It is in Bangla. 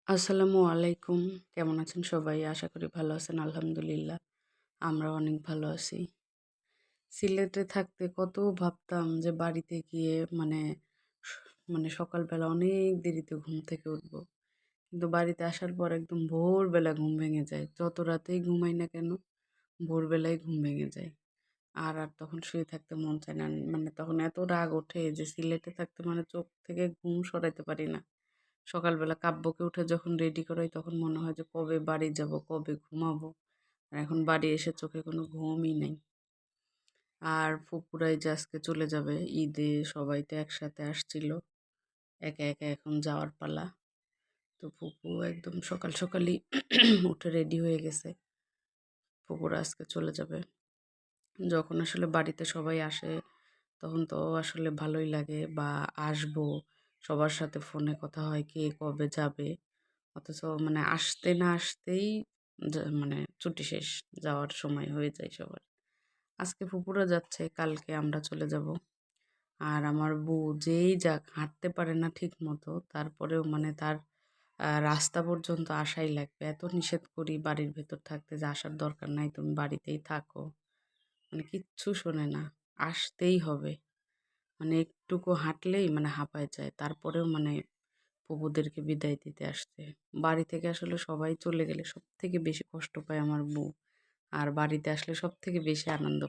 আসসালামু আলাইকুম। কেমন আছেন সবাই? আশা করি ভালো আছেন। আলহামদুলিল্লাহ। আমরাও অনেক ভালো আছি। সিলেটে থাকতে কত ভাবতাম যে বাড়িতে গিয়ে স মানে সকালবেলা অনেক দেরিতে ঘুম থেকে উঠবো। কিন্তু বাড়িতে আসার পর একদম ভোরবেলা ঘুম ভেঙে যায়। যত রাতেই ঘুমাই না কেন, ভোরবেলায় ঘুম ভেঙে যায়। আর তখন শুয়ে থাকতে মন চায় না। তখন এত রাগ ওঠে যে সিলেটে থাকতে চোখ থেকে ঘুম সরাইতে পারি না। সকালবেলা কাব্যকে উঠে যখন রেডি করাই তখন মনে হয় যে কবে বাড়ি যাব, কবে ঘুমাবো। আর এখন বাড়ি এসে চোখে কোনো ঘুমই নাই। আর ফুপুরা এই যে আজকে চলে যাবে ঈদে, সবাই তো একসাথে আসছিল। একা, একা এখন যাওয়ার পালা। তো ফুপু একদম সকাল সকালই উঠে রেডি হয়ে গেছে। ফুপুরা আজকে চলে যাবে। যখন আসলে বাড়িতে সবাই আসে তখন তো আসলে ভালোই লাগে, বা আসবো, সবার সাথে ফোনে কথা হয় কে কবে যাবে। অথচ আসতে না আসতেই ছুটি শেষ, যাওয়ার সময় হয়ে যায় সবার। আজকে ফুপুরা যাচ্ছে, কালকে আমরা চলে যাব। আর আমার বউ যেই যাক হাঁটতে পারে না ঠিক মতো, তারপরেও তার রাস্তা পর্যন্ত আসাই লাগবে। এত নিষেধ করি বাড়ির ভেতর থাকতে যে আসার দরকার নাই, তুমি বাড়িতেই থাকো। কিচ্ছু শোনে না, আসতেই হবে। একটুকু হাঁটলেই হাঁপায় যায়। তারপরেও ফুপুদেরকে বিদায় দিতে আসছে। বাড়ি থেকে আসলে সবাই চলে গেলে সবথেকে বেশি কষ্ট পায় আমার বউ। আর বাড়িতে আসলে সবথেকে বেশি আনন্দ